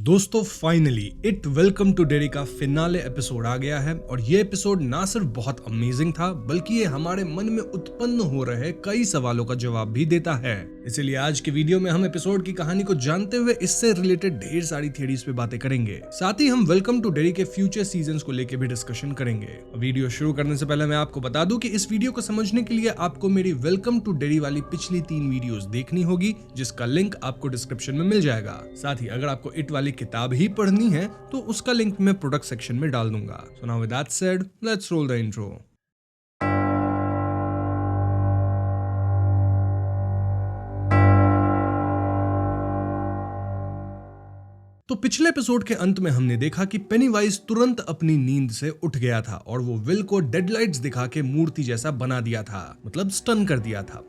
दोस्तों finally it welcome to Derry का finale episode आ गया है और ये एपिसोड ना सिर्फ बहुत अमेजिंग था बल्कि ये हमारे मन में उत्पन्न हो रहे कई सवालों का जवाब भी देता है। इसीलिए आज के वीडियो में हम एपिसोड की कहानी को जानते हुए इससे रिलेटेड ढेर सारी थियरीज पे बातें करेंगे। साथ ही हम वेलकम टू डेरी के फ्यूचर सीजन्स को लेकर भी डिस्कशन करेंगे। वीडियो शुरू करने से पहले मैं आपको बता दूं कि इस वीडियो को समझने के लिए आपको मेरी वेलकम टू डेरी वाली पिछली 3 वीडियोस देखनी होगी, जिसका लिंक आपको डिस्क्रिप्शन में मिल जाएगा। साथ ही अगर आपको इट वाली किताब ही पढ़नी है तो उसका लिंक मैं प्रोडक्ट सेक्शन में डाल दूंगा। So now with that said, let's roll the intro. तो पिछले एपिसोड के अंत में हमने देखा कि पेनीवाइज तुरंत अपनी नींद से उठ गया था और वो विल को डेडलाइट्स दिखा के मूर्ति जैसा बना दिया था, मतलब स्टन कर दिया था।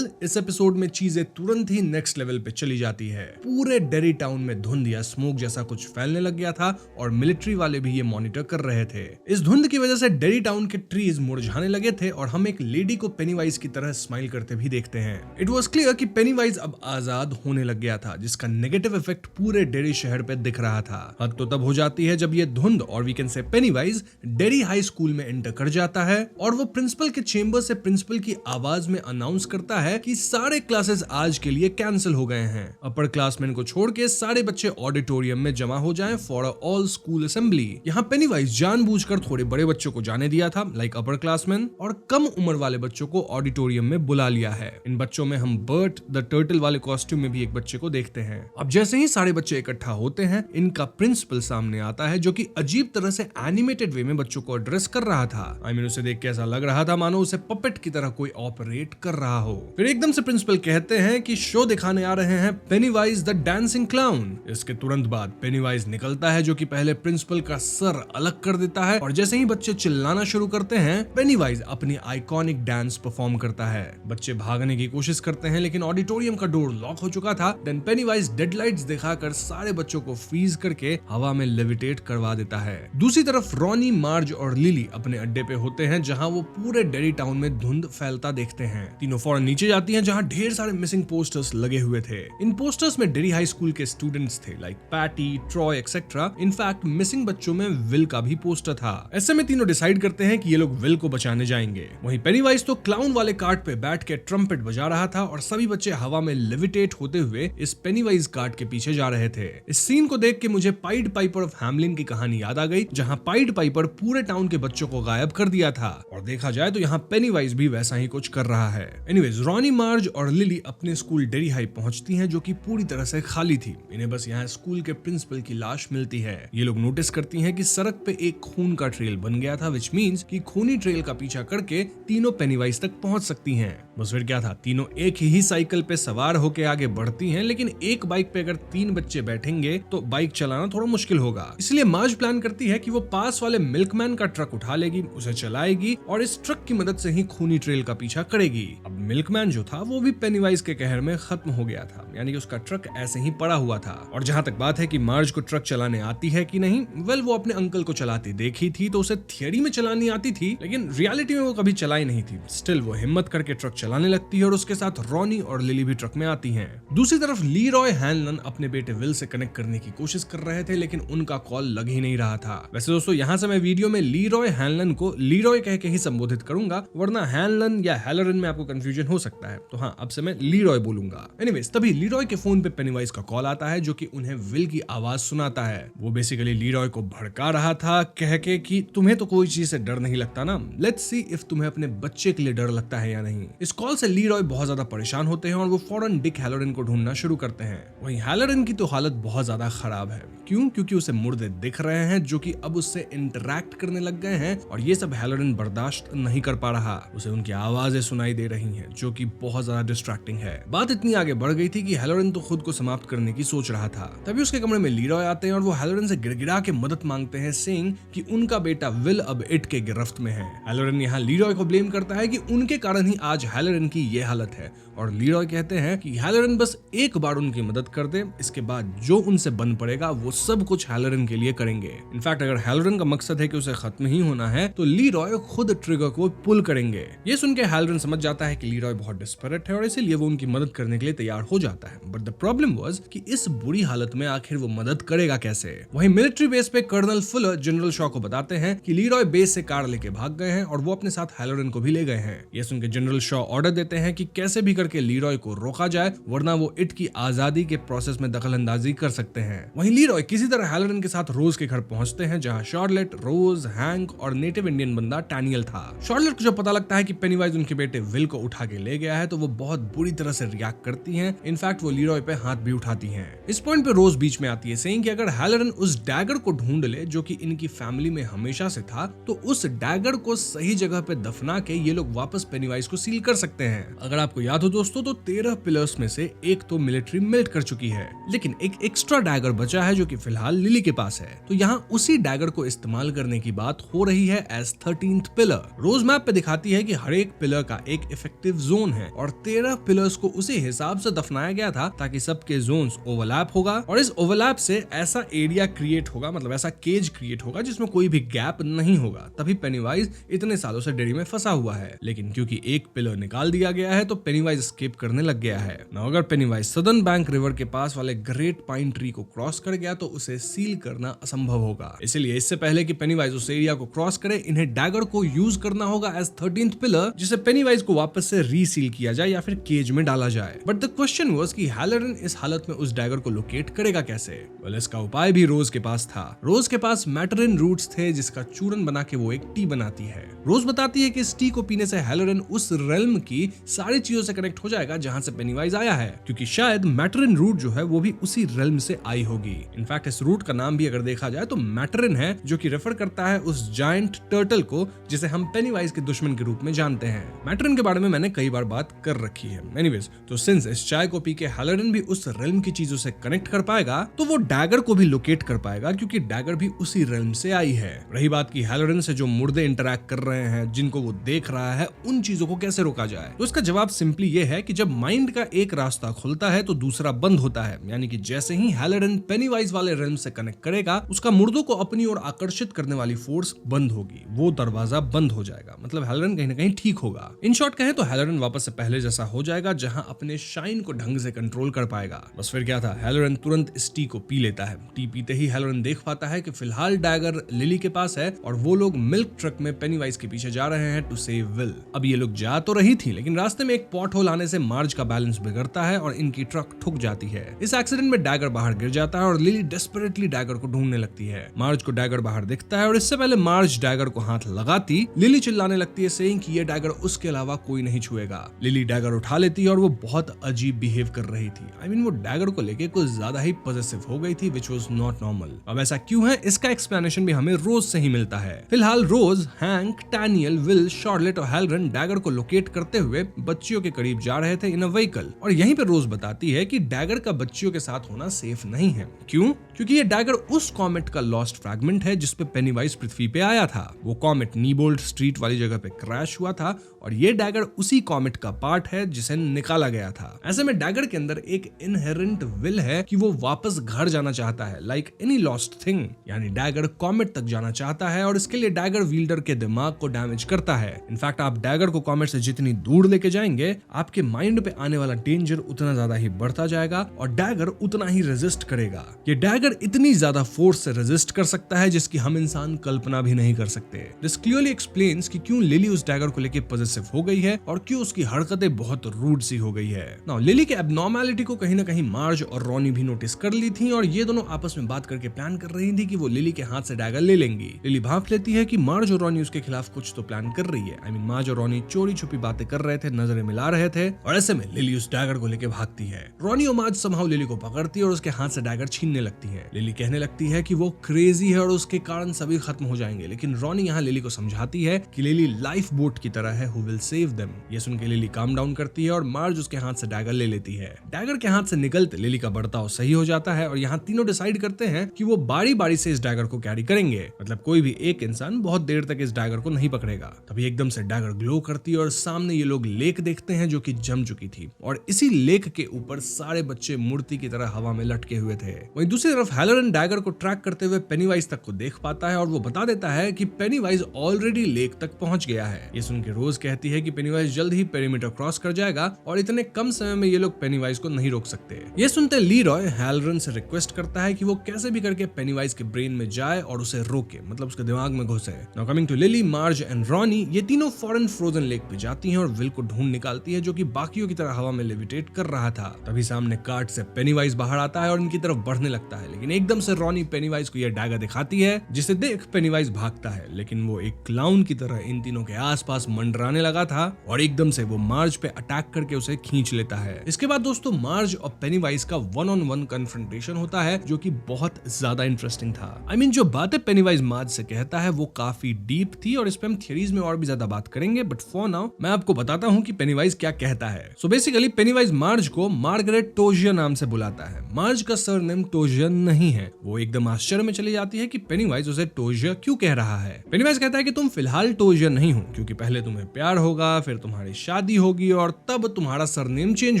इस एपिसोड में चीजें तुरंत ही नेक्स्ट लेवल पे चली जाती है। पूरे डेरी टाउन में धुंध या स्मोक जैसा कुछ फैलने लग गया था और मिलिट्री वाले भी ये मॉनिटर कर रहे थे। इस धुंध की वजह से डेरी टाउन के ट्रीज मुरझाने लगे थे और हम एक लेडी को पेनीवाइज की तरह स्माइल करते भी देखते हैं। इट वॉज क्लियर कि पेनीवाइज अब आजाद होने लग गया था, जिसका नेगेटिव इफेक्ट पूरे डेरी शहर पे दिख रहा था। हद तो तब हो जाती है जब ये धुंध और we can say Pennywise Derry high school में एंटर कर जाता है और वो प्रिंसिपल के चेंबर से प्रिंसिपल की आवाज में अनाउंस करता है कि सारे क्लासेस आज के लिए कैंसिल हो गए हैं। अपर क्लासमैन को छोड़ के सारे बच्चे ऑडिटोरियम में जमा हो जाएं for a all school assembly. यहाँ पेनीवाइज जानबूझकर थोड़े बड़े बच्चों को जाने दिया था, लाइक अपर क्लासमैन, और कम उम्र वाले बच्चों को ऑडिटोरियम में बुला लिया है। इन बच्चों में हम बर्ट द टर्टल वाले कॉस्ट्यूम में भी एक बच्चे को देखते हैं। अब जैसे ही सारे बच्चे इकट्ठा होते हैं, इनका प्रिंसिपल सामने आता है जो कि अजीब तरह से एनिमेटेड वे में बच्चों को एड्रेस कर रहा था। उसे देख के ऐसा लग रहा था मानो उसे पपेट की तरह कोई ऑपरेट कर रहा हो। फिर एकदम से प्रिंसिपल कहते हैं कि शो दिखाने आ रहे हैं पेनीवाइज द डांसिंग क्लाउन। इसके तुरंत बाद पेनीवाइज निकलता है जो कि पहले प्रिंसिपल का सर अलग कर देता है और जैसे ही बच्चे चिल्लाना शुरू करते हैं, पेनीवाइज अपनी आइकॉनिक डांस परफॉर्म करता है। बच्चे भागने की कोशिश करते हैं लेकिन ऑडिटोरियम का डोर लॉक हो चुका था। देन पेनीवाइज डेडलाइट्स दिखाकर सारे बच्चों को फ्रीज करके हवा में लेविटेट करवा देता है। दूसरी तरफ रॉनी, मार्ज और लिली अपने अड्डे पे होते हैं जहां वो पूरे डेरी टाउन में धुंध फैलता देखते हैं। तीनों फौरन नीचे जाती हैं जहां ढेर सारे मिसिंग पोस्टर्स लगे हुए थे। इन पोस्टर्स में डेरी हाई स्कूल के स्टूडेंट्स थे, like Patty, Troy etcetera. In fact missing बच्चों में विल का भी पोस्टर था। ऐसे में तीनों डिसाइड करते हैं कि ये लोग विल को बचाने जाएंगे। वहीं पेनीवाइज तो क्लाउन वाले कार्ट पे बैठ के ट्रम्पेट बजा रहा था और सभी बच्चे हवा में लेविटेट होते हुए इस पेनीवाइज कार्ट के पीछे जा रहे थे। इस सीन को देख के मुझे पाइड पाइपर ऑफ हैमलिन की कहानी याद आ गई, जहां पाइड पाइपर पूरे टाउन के बच्चों को गायब कर दिया था। और देखा जाए तो यहाँ पेनीवाइज भी वैसा ही कुछ कर रहा है। एनीवेज, रॉनी, मार्ज और लिली अपने स्कूल डेरी हाई पहुंचती हैं जो कि पूरी तरह से खाली थी। इन्हें बस यहाँ स्कूल के प्रिंसिपल की लाश मिलती है। ये लोग नोटिस करती हैं कि सड़क पे एक खून का ट्रेल बन गया था, विच मींस कि खूनी ट्रेल का पीछा करके तीनों पेनीवाइज तक पहुंच सकती हैं। बस फिर क्या था, तीनों एक ही साइकिल पे सवार होकर आगे बढ़ती हैं, लेकिन एक बाइक पे अगर 3 बच्चे बैठेंगे तो बाइक चलाना थोड़ा मुश्किल होगा। इसलिए मार्ज प्लान करती है कि वो पास वाले मिल्कमैन का ट्रक उठा लेगी, उसे चलाएगी और इस ट्रक की मदद से ही खूनी ट्रेल का पीछा करेगी। अब मिल्कमैन जो था वो भी पेनीवाइज के कहर में खत्म हो गया था, यानी कि उसका ट्रक ऐसे ही पड़ा हुआ था। और जहां तक बात है कि मार्ज को ट्रक चलाने आती है कि नहीं, वो अपने अंकल को चलाती देखी थी तो उसे थियरी में चलानी आती थी, लेकिन रियलिटी में वो कभी चलाई नहीं थी। स्टिल वो हिम्मत करके ट्रक चलाने लगती है और उसके साथ रॉनी और लिली भी ट्रक में आती हैं। दूसरी तरफ लीरॉय हैनलन अपने बेटे विल से कनेक्ट करने की कोशिश कर रहे थे, लेकिन उनका कॉल लग ही नहीं रहा था। वैसे दोस्तों, यहाँ से मैं वीडियो में लीरॉय हैनलन को लीरॉय कह के ही संबोधित करूंगा, वरना हैनलन या हैलरन में आपको कंफ्यूजन हो सकता है। तो हाँ, अब से मैं लीरॉय बोलूंगा। एनीवेज, तभी लीरॉय के फोन पे पेनीवाइज का कॉल आता है जो कि उन्हें विल की आवाज सुनाता है। वो बेसिकली लीरॉय को भड़का रहा था, कह के कि तुम्हें तो कोई चीज से डर नहीं लगता ना, लेट्स सी इफ तुम्हें अपने बच्चे के लिए डर लगता है या नहीं। इस कॉल से लीरॉय बहुत ज्यादा परेशान होते हैं और वो फौरन डिक हैलोरन को ढूंढना शुरू करते हैं। वहीं हैलोरन की तो हालत बहुत ज्यादा खराब है। क्यों? क्योंकि उसे मुर्दे दिख रहे हैं जो कि अब उससे इंटरैक्ट करने लग गए हैं और ये सब हैलोरन बर्दाश्त नहीं कर पा रहा। उसे उनकी आवाजें सुनाई दे रही हैं जो कि बहुत ज्यादा डिस्ट्रैक्टिंग है। बात इतनी आगे बढ़ गई थी कि हैलोरन तो खुद को समाप्त करने की सोच रहा था। तभी उसके कमरे में लीरॉय आते हैं और वो हैलोरन से गिड़गिड़ा के मदद मांगते हैं, सेइंग कि उनका बेटा विल अब इट के गिरफ्त में है। हैलोरन यहाँ लीरॉय को ब्लेम करता है कि उनके कारण ही आज हैलोरन हैलोरन की ये हालत है और लीरॉय कहते हैं कि हैलोरन बस एक बार उनकी मदद कर दे, इसके बाद जो उनसे बन पड़ेगा वो सब कुछ हैलोरन के लिए करेंगे। इनफैक्ट अगर हैलोरन का मकसद है कि उसे खत्म ही होना है तो लीरॉय खुद ट्रिगर को पुल करेंगे। ये सुन के हैलोरन समझ जाता है कि लीरॉय बहुत डिस्परेट है और इसीलिए वो उनकी मदद करने के लिए तैयार हो जाता है। बट द प्रॉब्लम वाज कि इस बुरी हालत में आखिर वो मदद करेगा कैसे। वहीं मिलिट्री बेस पे कर्नल फुलर जनरल शॉ को बताते हैं कि लीरॉय बेस से कार लेके भाग गए हैं और वो अपने साथ हैलोरन को भी ले गए हैं। ये सुन के जनरल शॉ ऑर्डर देते हैं कि कैसे भी करके लीरॉय को रोका जाए, वरना वो इट की आजादी के प्रोसेस में दखल अंदाजी कर सकते हैं। वहीं लीरॉय किसी तरह हैलोरन के साथ रोज के घर पहुंचते हैं, जहां शार्लेट, रोज, हैंक और नेटिव इंडियन बंदा टैनियल था। शार्लेट को जब पता लगता है कि पेनीवाइज उनके बेटे विल को उठा के ले गया है तो वो बहुत बुरी तरह से रिएक्ट करती हैं। इनफैक्ट वो लीरॉय पे हाथ भी उठाती हैं। इस पॉइंट पे रोज बीच में आती है, सेइंग कि अगर हैलोरन उस डैगर को ढूंढ ले जो कि इनकी फैमिली में हमेशा से था, तो उस डैगर को सही जगह पे दफना के ये लोग वापस पेनीवाइज को सील कर सकते हैं। अगर आपको याद हो दोस्तों, तो 13 पिलर्स में से एक तो मिलिट्री मेल्ट कर चुकी है, लेकिन एक एक्स्ट्रा डैगर बचा है जो कि फिलहाल लिली के पास है। तो यहाँ उसी डैगर को इस्तेमाल करने की बात हो रही है एज 13th पिलर। रोज मैप पे दिखाती है कि हर एक पिलर का एक इफेक्टिव जोन है और 13 पिलर्स को उसी हिसाब से दफनाया गया था ताकि सबके जोन्स ओवरलैप होगा और इस ओवरलैप से ऐसा एरिया क्रिएट होगा, मतलब ऐसा केज क्रिएट होगा जिसमें कोई भी गैप नहीं होगा। तभी पेनीवाइज इतने सालों से डेरी में फंसा हुआ है, लेकिन क्योंकि एक पिलर निकाल दिया गया है तो पेनीवाइज एस्केप करने लग गया है। ना अगर पेनीवाइज सदर्न बैंक रिवर के पास वाले ग्रेट पाइन ट्री को क्रॉस कर गया तो उसे सील करना असंभव होगा। इसलिए इससे पहले कि पेनीवाइज उस एरिया को क्रॉस करे, इन्हें डैगर को यूज करना होगा एज 13th पिलर, जिसे पेनीवाइज को वापस से रीसील किया जाए या फिर केज में डाला जाए। बट द क्वेश्चन वाज कि हैलोरन इस हालत में उस डैगर को लोकेट करेगा कैसे। वेल, इसका उपाय भी रोज के पास था। रोज के पास मैटरिन रूट्स थे जिसका चूरन बना के वो एक टी बनाती है। रोज बताती है कि इस टी को पीने से हैलोरन उस रेल्म की सारी चीजों से कनेक्ट हो जाएगा जहां से पेनीवाइज आया है, क्योंकि शायद मैटरिन रूट जो है वो भी उसी रेल्म से आई होगी। इनफैक्ट इस रूट का नाम भी अगर देखा जाए तो मैटरिन है, जो कि रेफर करता है उस जायंट टर्टल को जिसे हम पेनीवाइज के दुश्मन के रूप में जानते हैं। मैटरिन के बारे में मैंने कई बार बात कर रखी है। एनीवेज, तो सिंस इस चाय को पी के हैलोरन भी उस रेल्म की चीजों से कनेक्ट कर पाएगा तो वो डैगर को भी लोकेट कर पाएगा, क्योंकि डैगर भी उसी रेल्म से आई है। रही बात की हैलोरन से जो मुर्दे इंटरैक्ट कर रहे हैं, जिनको वो देख रहा है, उन चीजों को कैसे रोका जाए, तो उसका जवाब सिंपली ये है कि जब माइंड का एक रास्ता खुलता है तो दूसरा बंद होता है। यानी कि जैसे ही हैलोरन पेनीवाइज वाले रेल्म से कनेक्ट करेगा, उसका मुर्दों को अपनी ओर आकर्षित करने वाली फोर्स बंद होगी, वो दरवाजा बंद हो जाएगा, मतलब हैलोरन कहीं ना कहीं ठीक होगा। इन शॉर्ट कहें तो हैलोरन वापस से पहले जैसा हो जाएगा, जहां अपने शाइन को ढंग से कंट्रोल कर पाएगा। बस फिर क्या था, हैलोरन तुरंत इस टी को पी लेता है। टी पीते ही हैलोरन देख पाता है कि फिलहाल डैगर लिली के पास है और वो लोग मिल्क ट्रक में पेनीवाइज के पीछे जा रहे हैं टू सेव विल। अब ये लोग जा तो रही थी, लेकिन रास्ते में एक पॉट होल आने से मार्ज का बैलेंस बिगड़ता है और इनकी ट्रक ठुक जाती है। इस एक्सीडेंट में डैगर बाहर गिर जाता है और लिली डेस्परेटली डैगर को ढूंढने लगती है। मार्ज को डैगर बाहर दिखता है और इससे पहले मार्ज डैगर को हाथ लगाती लिली चिल्लाने लगती है, सेइंग कि ये डैगर उसके अलावा कोई नहीं छुएगा। लिली डैगर उठा लेती है और वो बहुत अजीब बिहेव कर रही थी। आई मीन वो डैगर को लेके कुछ ज्यादा ही पॉसेसिव हो गई थी, विच वाज नॉट नॉर्मल। अब ऐसा क्यों है, इसका एक्सप्लेनेशन भी हमें रोज से ही मिलता है। फिलहाल रोज, हैंक, टैनियल, विल, शार्लेट और हैलोरन डैगर को लोकेट करते हुए बच्चियों के करीब जा रहे थे इन अ व्हीकल, और यहीं पे रोज बताती है कि डैगर का बच्चियों के साथ होना सेफ नहीं है। क्यों? क्योंकि ये डैगर उस कॉमेट का लॉस्ट फ्रैगमेंट है जिसपे पेनीवाइज पृथ्वी पे आया था। वो कॉमेट नीबोल्ट स्ट्रीट वाली जगह पे क्रैश हुआ था और ये डैगर उसी कॉमेट का पार्ट है जिसे निकाला गया था। ऐसे में डैगर के अंदर एक इनहेरेंट विल है कि वो वापस घर जाना चाहता है, लाइक एनी लॉस्ट थिंग। यानी डैगर कॉमेट तक जाना चाहता है और इसके लिए डैगर विल्डर के दिमाग को डैमेज करता है। इनफैक्ट आप डैगर को कॉमेट से जितनी दूर लेके जाएंगे, आपके माइंड पे आने वाला डेंजर उतना ज्यादा ही बढ़ता जाएगा और डैगर उतना ही रेजिस्ट करेगा। ये डैगर इतनी ज्यादा फोर्स से रेजिस्ट कर सकता है जिसकी हम इंसान कल्पना भी नहीं कर सकते। दिस क्लियरली एक्सप्लेन्स कि क्यों लिली उस डैगर को लेके पॉसेसिव हो गई है और क्यों उसकी हरकतें बहुत रूड सी हो गई है। नाउ लिली के एब्नॉर्मैलिटी को कहीं ना कहीं मार्ज और रॉनी भी नोटिस कर ली थी और ये दोनों आपस में बात करके प्लान कर रही थी कि वो लिली के हाथ से डैगर ले लेंगी। लिली भांप लेती है कि मार्ज और रॉनी उसके खिलाफ कुछ तो प्लान कर रही है। आई मीन मार्ज और रॉनी चोरी छुपी बातें कर रहे थे, नजरें मिला रहे थे, और ऐसे में लिली उस डैगर को लेके भागती है। रॉनी और मार्ज समहाउ लिली को पकड़ती है और उसके हाथ से डैगर छीनने लगती है। लिली कहने लगती है कि वो क्रेजी है और उसके कारण सभी खत्म हो जाएंगे, लेकिन रॉनी यहाँ लिली को समझाती है कि लिली लाइफ बोट की तरह है हु विल सेव देम। ये सुन के लिली काम डाउन करती है और मार्ज उसके हाथ से डैगर ले लेती है। डैगर के हाथ से निकलते लिली का बर्ताव सही हो जाता है और यहाँ तीनों डिसाइड करते हैं कि वो बारी बारी से इस डैगर को कैरी करेंगे, मतलब कोई भी एक इंसान बहुत देर तक इस डैगर को नहीं पकड़ेगा। तभी एकदम से डैगर ग्लो करती है और सामने सामने ये लोग लेक देखते हैं जो कि जम चुकी थी और इसी लेक के ऊपर सारे बच्चे मूर्ति की तरह हवा में लटके हुए थे। वहीं दूसरी तरफ हैलोरन डैगर को ट्रैक करते हुए पेनीवाइज तक को देख पाता है और वो बता देता है कि पेनीवाइज ऑलरेडी लेक तक पहुंच गया है। ये सुन के रोज कहती है कि पेनीवाइज जल्द ही पेरीमीटर क्रॉस कर जाएगा और इतने कम समय में ये लोग पेनीवाइज को नहीं रोक सकते। ये सुनते लीरॉय हैलोरन से रिक्वेस्ट करता है कि वो कैसे भी करके पेनीवाइज के ब्रेन में जाए और उसे रोके, मतलब उसके दिमाग में घुसे। Now coming to Lily, Marge and Ronnie, ये तीनों फॉरेन फ्रोजन लेक पे जाती हैं और विल को ढूंढ निकालती है जो कि बाकियों की तरह हवा में लेविटेट कर रहा था। तभी सामने कार्ट से पेनीवाइज बाहर आता है और इनकी तरफ बढ़ने लगता है, लेकिन एकदम से रॉनी पेनीवाइज को यह डैगर दिखाती है जिसे देख पेनीवाइज भागता है, लेकिन वो एक क्लाउन की तरह इन तीनों के आसपास मंडराने लगा था और एकदम से वो मार्ज पे अटैक करके उसे खींच लेता है। इसके बाद दोस्तों मार्ज और पेनीवाइज का 1-on-1 कन्फ्रंटेशन होता है जो कि बहुत ज्यादा इंटरेस्टिंग था। I mean, जो बातें पेनीवाइज मार्ज से कहता है वो काफी डीप थी और इस पे हम थियरीज में और भी ज्यादा बात करेंगे, बट फॉर नाउ मैं आपको बताता हूँ कि पेनीवाइज क्या कहता है। सो बेसिकली पेनीवाइज मार्ज को मार्गरेट टोजिया नाम से बुलाता है। मार्ज का सरनेम टोजिया नहीं है। वो एकदम आश्चर्य में चली जाती है कि पेनीवाइज उसे टोजिया क्यों कह रहा है। पेनीवाइज कहता है कि तुम फिलहाल टोजिया नहीं हो क्योंकि पहले तुम्हें प्यार होगा, फिर तुम्हारी शादी होगी और तब तुम्हारा सरनेम चेंज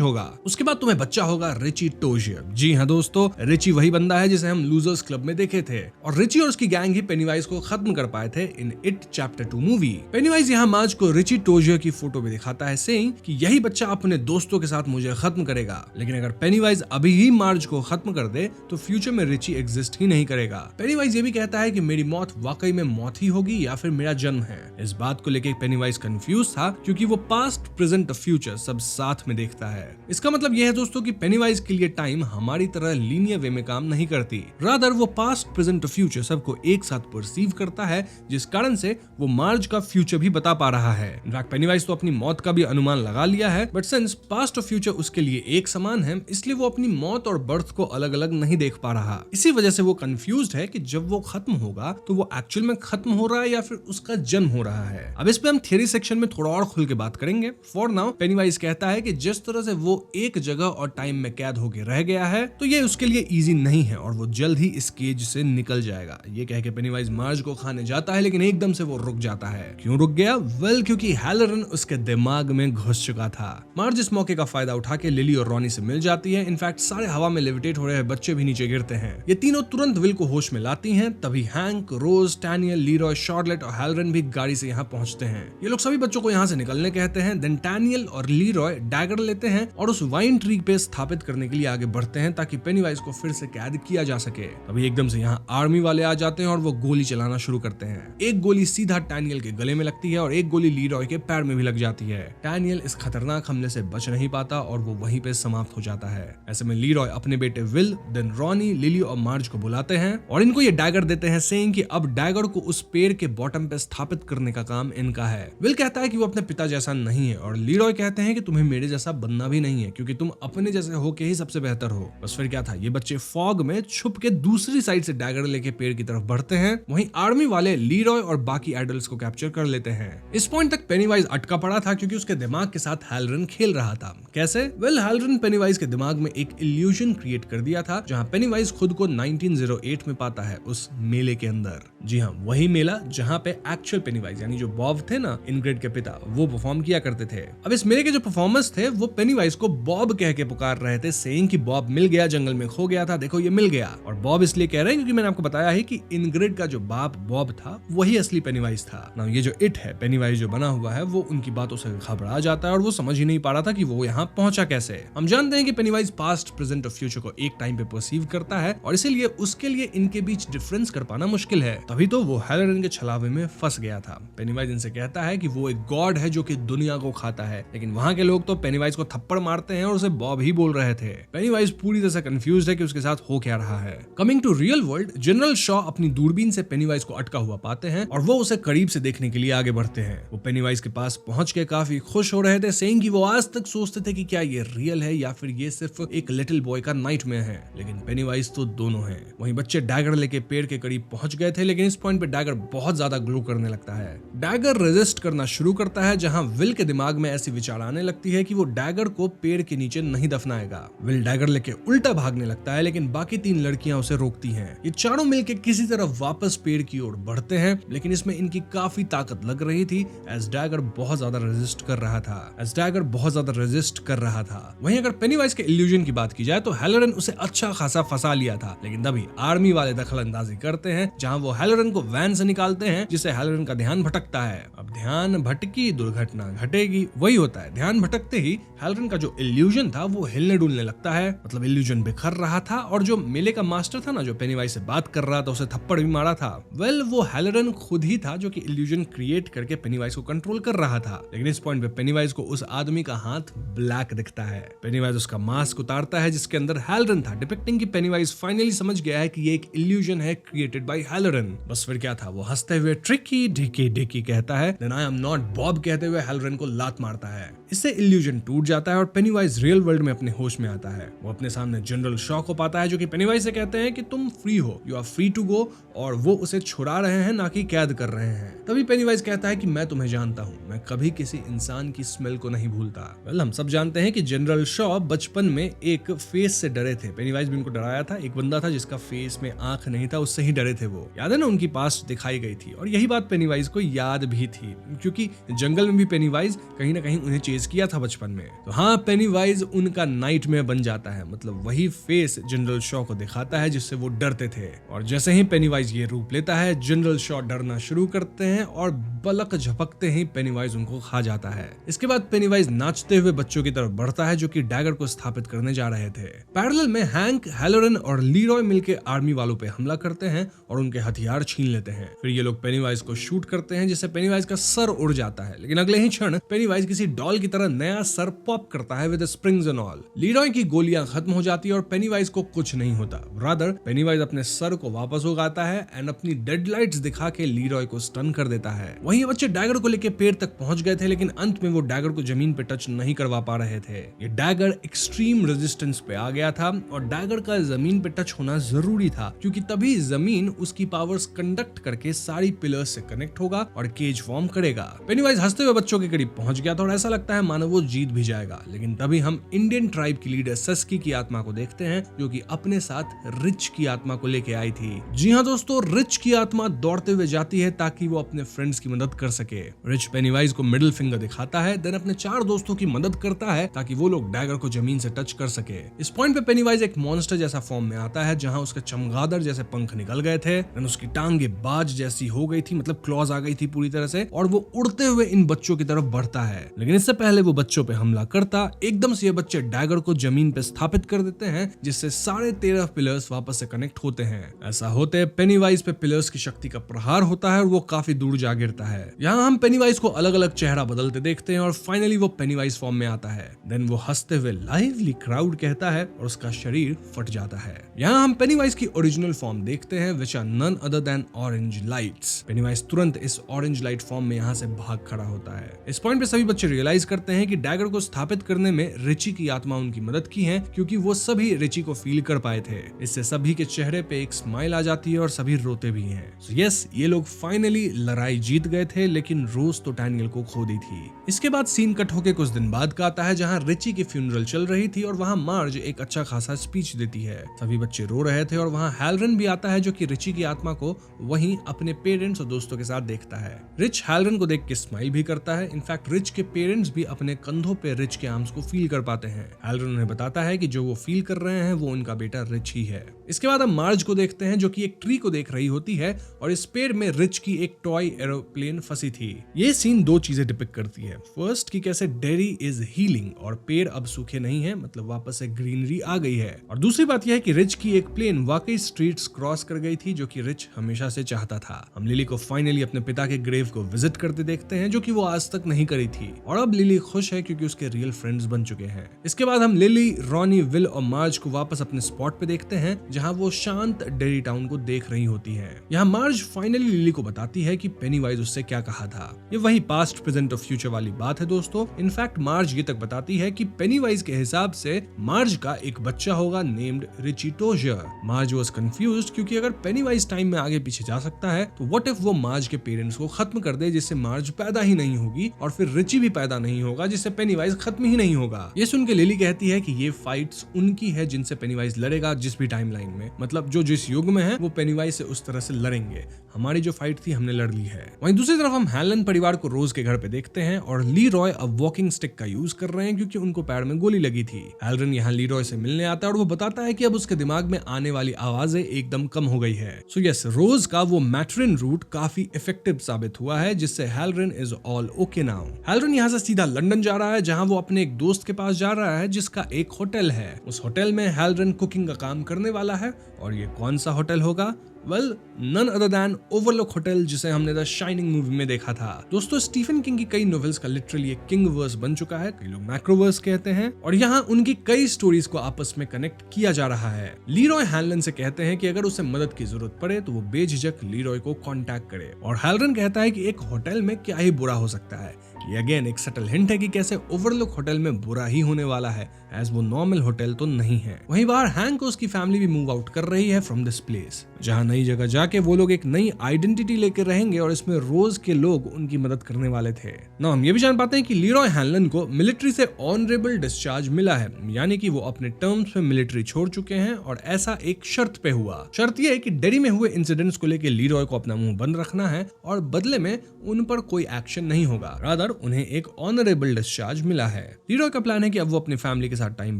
होगा। उसके बाद तुम्हें बच्चा होगा रिची टोजिया। जी हाँ दोस्तों, रिची वही बंदा है जिसे हम लूजर्स क्लब में देखे थे और रिची और उसकी गैंग ही पेनीवाइज को खत्म कर पाए थे in it chapter 2 movie. Penny-wise यहाँ मार्ज को रिची टोजिया की फोटो भी दिखाता है, सेइंग कि यही बच्चा अपने दोस्तों के साथ मुझे खत्म करेगा। लेकिन अगर पेनीवाइज अभी ही मार्ज को खत्म कर दे तो फ्यूचर में रिची एग्जिस्ट ही नहीं करेगा। पेनीवाइज ये भी कहता है कि मेरी मौत वाकई में मौत ही होगी या फिर मेरा जन्म है। इस बात को लेकर पेनीवाइज कंफ्यूज था क्योंकि वो पास्ट, प्रेजेंट और फ्यूचर सब साथ में देखता है। इसका मतलब यह है दोस्तों कि पेनीवाइज के लिए टाइम हमारी तरह लीनियर वे में काम नहीं करती, रादर वो पास्ट, प्रेजेंट और फ्यूचर सबको एक साथ परसीव करता है, जिस कारण से वो मार्ज का फ्यूचर भी बता पा रहा है। इनफैक्ट पेनीवाइज तो अपनी मौत का भी अनुमान लगा लिया है, बट सिंस पास्ट और फ्यूचर उसके लिए एक समान है इसलिए वो अपनी मौत और बर्थ को अलग अलग नहीं देख पा रहा। इसी वजह से वो कंफ्यूज्ड है कि जब वो खत्म होगा तो वो एक्चुअल में खत्म हो रहा है या फिर उसका जन्म हो रहा है। अब इस पे हम थियरी सेक्शन में थोड़ा और खुल के बात करेंगे। फॉर नाउ पेनीवाइज कहता है कि जिस तरह से वो एक जगह और टाइम में कैद होके रह गया है तो ये उसके लिए इजी नहीं है और वो जल्द ही इस केज से निकल जाएगा। ये कह के पेनीवाइज मार्ज को खाने जाता है, लेकिन एकदम से वो रुक जाता है। क्यों रुक गया? वेल, क्योंकि हैलोरन उसके दिमाग में घुस चुका था। मार्ज इस मौके का फायदा उठा के लिली और रॉनी से मिल जाती है। इनफैक्ट सारे हवा में लेविटेट हो रहे हैं बच्चे भी नीचे गिरते हैं। ये तीनों तुरंत विल को होश में लाती हैं। तभी हैंक, रोज, टैनियल, लीरॉय, शार्लेट और हैलोरन भी गाड़ी से यहाँ पहुंचते हैं। ये लोग सभी बच्चों को यहाँ से निकलने कहते हैं। देन टैनियल और लीरॉय डैगर लेते हैं और उस वाइन ट्री पे स्थापित करने के लिए आगे बढ़ते हैं ताकि पेनीवाइज को फिर से कैद किया जा सके। अभी एकदम से यहाँ आर्मी वाले आ जाते हैं और वो गोली चलाना शुरू करते हैं। एक गोली सीधा टैनियल के गले में लगती है और एक गोली लीरॉय के पैर में भी लग जाती है। टैनियल इस खतरनाक हमले से बच नहीं पाता और वो वहीं पे समाप्त हो जाता है। ऐसे में लीरॉय अपने बेटे विल, देन रॉनी, लिली और मार्ज को बुलाते हैं और इनको ये डैगर देते हैं, सेइंग कि अब डैगर को उस पेड़ के बॉटम पे स्थापित करने का काम इनका है। विल कहता है कि वो अपने पिता जैसा नहीं है और लीरॉय कहते हैं कि तुम्हें मेरे जैसा बनना भी नहीं है क्योंकि तुम अपने जैसे होके ही सबसे बेहतर हो। बस फिर क्या था, ये बच्चे फॉग में छुप के दूसरी साइड से डैगर लेके पेड़ की तरफ बढ़ते हैं। वहीं आर्मी वाले लीरॉय और बाकी आइडल्स को कैप्चर कर लेते हैं। इस पॉइंट तक पेनीवाइज अटका पड़ा था क्योंकि उसके दिमाग के साथ हैलोरन खेल रहा था। कैसे? वेल, हैलोरन पेनीवाइज के दिमाग में एक इल्यूजन क्रिएट कर दिया था जहां पेनीवाइज खुद को 1908 में पाता है, उस मेले के अंदर। जी हाँ, वही मेला जहां पे एक्चुअल पेनीवाइज यानी जो बॉब थे ना, इनग्रिड के पिता, वो परफॉर्म किया करते थे। अब इस मेले के जो परफॉर्मर्स थे वो पेनीवाइज को बॉब कह के पुकार रहे थे, सेइंग कि बॉब मिल गया, जंगल में खो गया था, देखो ये मिल गया। और बॉब इसलिए कह रहे हैं क्योंकि मैंने आपको बताया है कि इनग्रिड का जो बाप बॉब था वही असली पेनीवाइज था ना। ये जो इट है, पेनीवाइज जो बना हुआ है, वो उनकी बातों से घबरा जाता है और वो समझ ही नहीं पा रहा था कि वो यहाँ पहुंचा कैसे। हम जानते हैं कि पेनीवाइज पास्ट, प्रेजेंट और फ्यूचर को एक टाइम पे परसीव करता है और इसीलिए उसके लिए इनके बीच डिफरेंस कर पाना मुश्किल है। तभी तो वो हैलोरन के छलावे में फंस गया था। पेनीवाइज इनसे कहता है कि वो एक गॉड है जो कि दुनिया को खाता है, लेकिन वहां के लोग तो पेनीवाइज को थप्पड़ मारते हैं और उसे बॉब ही बोल रहे थे। पेनीवाइज पूरी तरह से कंफ्यूज्ड है कि उसके साथ हो क्या रहा है। Coming to real world, General Shaw अपनी दूरबीन से पेनीवाइज को अटका हुआ पाते हैं और वो उसे करीब से देखने के लिए आगे बढ़ते हैं। वो पेनीवाइज के पास पहुंच के काफी खुश हो रहे थे, सेइंग कि वो आज तक सोचते थे कि क्या ये रियल है या फिर ये सिर्फ एक लिटिल बॉय का नाइटमेयर है, लेकिन पेनीवाइज तो दोनों हैं। वहीं बच्चे डैगर लेके पेड़ के करीब पहुंच गए थे, लेकिन इस पॉइंट पे डैगर बहुत ज्यादा ग्लो करने लगता है। डैगर रेजिस्ट करना शुरू करता है, जहां विल के दिमाग में ऐसी विचार आने लगती है कि वो डैगर को पेड़ के नीचे नहीं दफनाएगा। विल डैगर लेके उल्टा भागने लगता है, लेकिन बाकी 3 लड़कियां उसे रोकती हैं। ये चारों मिलके किसी तरह वापस पेड़ की ओर बढ़ते हैं, लेकिन इसमें इनकी काफी ताकत लग रही थी एज डैगर बहुत ज्यादा ज्यादा रेजिस्ट कर रहा था, एज डैगर बहुत ज्यादा रेजिस्ट कर रहा था। वहीं अगर पेनीवाइज के इल्यूजन की बात की जाए तो हैलोरन उसे अच्छा खासा फंसा लिया था, लेकिन तभी आर्मी वाले दखल अंदाजी करते हैं, जहां वो हैलोरन को वैन से निकालते हैं, जिससे हैलोरन का ध्यान भटकता है। अब ध्यान भटकी दुर्घटना घटेगी, वही होता है। ध्यान भटकते ही हैलोरन का जो इल्यूजन था वो हिलने डुलने लगता है, मतलब इल्यूजन बिखर रहा था, और जो मेले का मास्टर था ना, जो पेनीवाइज से बात कर रहा था, उसे थप्पड़ भी मारा था। वेल, वो हैलोरन खुद ही था जो कि इल्यूजन क्रिएट करके पेनीवाइज को कंट्रोल कर रहा था। लेकिन इस पॉइंट पे पेनीवाइज को उस आदमी का हाथ ब्लैक दिखता है। पेनीवाइज उसका मास्क उतारता है जिसके अंदर हैलोरन था, डिपिक्टिंग कि पेनीवाइज फाइनली समझ गया है कि ये एक इल्यूजन है क्रिएटेड बाय हैलोरन। बस फिर क्या था, वो हंसते हुए ट्रिकी डिकी डिकी कहता है, then I am not Bob कहते हुए हैलोरन को लात मारता है। इससे इल्यूजन टूट जाता है और पेनीवाइज रियल वर्ल्ड में अपने होश में आता है। वो अपने सामने जनरल शॉ को पाता है, जो कि पेनीवाइज से कहते हैं कि तुम फ्री हो, you are free to go, और वो उसे छुड़ा रहे हैं ना कि कैद कर रहे हैं। तभी पेनीवाइज कहता है कि मैं तुम्हें जानता हूँ, मैं कभी किसी इंसान की स्मेल को नहीं भूलता। वेल, हम सब जानते हैं कि जनरल शॉ बचपन में एक फेस से डरे थे। पेनीवाइज भी उनको डराया था। एक बंदा था जिसका फेस में आंख नहीं था, उससे ही डरे थे वो। याद है ना, उनकी पास्ट दिखाई गई थी, और यही बात पेनीवाइज को याद भी थी, क्योंकि जंगल में भी पेनीवाइज कहीं ना कहीं उन्हें चेज किया था बचपन में। तो हाँ, पेनीवाइज उनका नाइटमेयर बन जाता है, मतलब वही फेस जनरल शॉ को दिखाता है जिससे वो डरते थे। और जैसे ही पेनीवाइज ये रूप लेता है, जनरल शॉ डरना शुरू करते हैं और पलक झपकते ही पेनीवाइज उनको खा जाता है। इसके बाद पेनीवाइज नाचते हुए बच्चों की तरफ बढ़ता है जो कि डैगर को स्थापित करने जा रहे थे। पैरेलल में हैंक, हैलोरन और लीरॉय मिलकर आर्मी वालों पे हमला करते हैं और उनके हथियार छीन लेते हैं। फिर ये लोग पेनीवाइज को शूट करते हैं, जिससे पेनीवाइज का सर उड़ जाता है। लेकिन अगले ही क्षण पेनीवाइज किसी डॉल की तरह नया सर पॉप करता है विद स्प्रिंग्स एंड ऑल। लीरॉय की गोलियां खत्म हो जाती है और पेनीवाइज को कुछ नहीं होता। रादर पेनीवाइज अपने सर को वापस उगाता है एंड अपनी डेडलाइट्स दिखा के लीरॉय को स्टन कर देता है। वहीं बच्चे डैगर को लेके पेड़ तक पहुंच गए थे, लेकिन अंत में वो डैगर को जमीन पे टच नहीं करवा पा रहे थे। ये डैगर एक्सट्रीम रेजिस्टेंस पे आ गया था और डैगर का जमीन पे टच होना जरूरी था, क्योंकि तभी जमीन उसकी पावर्स कंडक्ट करके सारी पिलर्स से कनेक्ट होगा और केज फॉर्म करेगा। पेनीवाइज हंसते हुए बच्चों के करीब पहुंच गया था और ऐसा लगता है मानो वो जीत भी जाएगा। लेकिन तभी हम इंडियन ट्राइब की लीडर सस्की की आत्मा को देखते हैं, जो कि अपने साथ रिच की आत्मा को लेके आई थी। जी हाँ दोस्तों, रिच की आत्मा दौड़ते हुए जाती है ताकि वो अपने फ्रेंड्स की मदद कर सके। रिच पेनीवाइज को मिडिल फिंगर दिखाता है, देन अपने 4 दोस्तों की मदद करता है ताकि वो लोग डैगर को जमीन से टच कर सके। इस पॉइंट पे पेनीवाइज एक मॉन्स्टर जैसा फॉर्म में आता है, जहां उसके चमगादड़ जैसे पंख निकल गए थे, देन उसकी टांगे बाज जैसी हो गई थी, मतलब क्लॉज आ गई थी पूरी तरह से, और वो उड़ते हुए इन बच्चों की तरफ बढ़ता है। लेकिन इससे पहले वो बच्चों पे हमला करता, एकदम से ये बच्चे डैगर को जमीन पे स्थापित कर देते हैं, जिससे सारे 13 पिलर्स वापस से कनेक्ट होते हैं। ऐसा होते पेनीवाइज पे पिलर्स की शक्ति का प्रहार होता है और वो काफी दूर जा गिरता है। यहाँ हम पेनीवाइज को अलग अलग चेहरा बदलते देखते हैं और फाइनली वो पेनीवाइज फॉर्म में आता है। देन वो हंसते हुए लाइवली क्राउड कहता है और उसका शरीर फट जाता है। यहाँ हम पेनीवाइज की ओरिजिनल फॉर्म देखते हैं, which are none other than orange lights. Pennywise तुरंत इस ऑरेंज लाइट फॉर्म में यहाँ से भाग खड़ा होता है। इस पॉइंट पे सभी बच्चे रियलाइज करते हैं कि डैगर को स्थापित करने में रिची की आत्मा उनकी मदद की है, क्योंकि वो सभी रिची को फील कर पाए थे। इससे सभी के चेहरे पे एक स्माइल आ जाती है और सभी रोते भी हैं। यस, ये लोग फाइनली लड़ाई जीत गए थे, लेकिन रोज तो डैनियल को खो दी थी। इसके बाद सीन कट होके कुछ दिन बाद का आता है, जहाँ रिची की फ्यूनरल चल रही थी और वहाँ मार्ज एक अच्छा खासा स्पीच देती है। सभी बच्चे रो रहे थे और वहाँ हैलोरन भी आता है, जो कि रिची की आत्मा को वहीं अपने पेरेंट्स और दोस्तों के साथ देखता है। रिच हैलोरन को देख के स्माइल भी करता है। इनफैक्ट रिच के पेरेंट्स भी अपने कंधों पे रिच के आर्म्स को फील कर पाते हैं। हैलोरन उन्हें बताता है कि जो वो फील कर रहे हैं वो उनका बेटा रिच ही है। इसके बाद हम मार्ज को देखते हैं, जो कि एक ट्री को देख रही होती है और इस पेड़ में रिच की एक टॉय एरोप्लेन फंसी थी। ये सीन 2 चीजें डिपिक्ट करती है। फर्स्ट कि कैसे डेरी इज हीलिंग और पेड़ अब सूखे नहीं है, मतलब वापस से ग्रीनरी आ गई है। और दूसरी बात यह है कि रिच की एक प्लेन वाकई स्ट्रीट्स क्रॉस कर गई थी, जो कि रिच हमेशा से चाहता था। हम लिली को फाइनली अपने पिता के ग्रेव को विजिट करते देखते हैं, जो कि वो आज तक नहीं करी थी। और अब लिली खुश है क्योंकि उसके रियल फ्रेंड्स बन चुके हैं। इसके बाद हम लिली, रॉनी, विल और मार्ज को वापस अपने स्पॉट पे देखते हैं, जहां वो शांत डेरी टाउन को देख रही होती है। यहाँ मार्ज फाइनली लिली को बताती है कि पेनीवाइज उससे क्या कहा था। ये वही पास्ट, प्रेजेंट और फ्यूचर वाली बात है दोस्तों। इनफैक्ट मार्ज ये तक बताती है कि पेनीवाइज के हिसाब से मार्ज का एक बच्चा होगा named Richie Tozier. Marge was confused, क्योंकि अगर पेनीवाइज टाइम में आगे पीछे जा सकता है तो व्हाट इफ वो मार्ज के पेरेंट्स को खत्म कर दे, जिससे मार्ज पैदा ही नहीं होगी, और फिर रिची भी पैदा नहीं होगा, जिससे पेनीवाइज खत्म ही नहीं होगा। ये सुन के लिली कहती है कि ये फाइट्स उनकी है जिनसे पेनीवाइज लड़ेगा जिस भी टाइमलाइन में, मतलब जो जिस युग में है वो पेनीवाइज से उस तरह से लड़ेंगे। हमारी जो फाइट थी हमने लड़ ली है। वहीं दूसरी तरफ हम हैलन परिवार को रोज के घर पे देखते हैं और लीरॉय अब वॉकिंग स्टिक का यूज कर रहे हैं क्योंकि उनको पैर में गोली लगी थी। हैलन यहाँ लीरॉय से मिलने आता है और वो बताता है कि अब उसके दिमाग में आने वाली आवाजें एकदम कम हो गई है। सो यस, रोज का वो मैट्रिन रूट काफी इफेक्टिव साबित हुआ है जिससे Helen is all okay now. Helen यहाँ से सीधा लंदन जा रहा है जहाँ वो अपने एक दोस्त के पास जा रहा है जिसका एक होटल है। उस होटल में हैलन कुकिंग का काम करने वाला है और ये कौन सा होटल होगा? Well, none other than Overlook hotel, जिसे हमने द शाइनिंग मूवी में देखा था। दोस्तों, स्टीफन किंग की कई नॉवेल्स का लिटरली एक किंग वर्स बन चुका है, कई लोग मैक्रोवर्स कहते हैं, और यहाँ उनकी कई स्टोरीज को आपस में कनेक्ट किया जा रहा है। लीरॉय हैलन से कहते हैं कि अगर उसे मदद की जरूरत पड़े तो वो बेझिझक लीरॉय को कांटेक्ट करे, और हैलन कहता है कि एक होटल में क्या ही बुरा हो सकता है। ये अगेन एक सटल हिंट है कि कैसे ओवरलुक होटल में बुरा ही होने वाला है, एज वो नॉर्मल होटल तो नहीं है। वहीं बाहर हैंक और उसकी फैमिली भी मूव आउट कर रही है फ्रॉम दिस प्लेस, जहां नई जगह जाके वो लोग एक नई आइडेंटिटी लेकर रहेंगे और इसमें रोज के लोग उनकी मदद करने वाले थे। ना हम ये भी जान पाते हैं कि लीरॉय हैलन को मिलिट्री से ऑनरेबल डिस्चार्ज मिला है, यानी कि वो अपने टर्म्स में मिलिट्री छोड़ चुके हैं, और ऐसा एक शर्त पे हुआ। शर्त यह है कि डेरी में हुए इंसिडेंट्स को लेकर लीरॉय को अपना मुंह बंद रखना है और बदले में उन पर कोई एक्शन नहीं होगा, रादर उन्हें एक ऑनरेबल डिस्चार्ज मिला है। लीरॉय का प्लान है कि अब वो अपनी फैमिली के साथ टाइम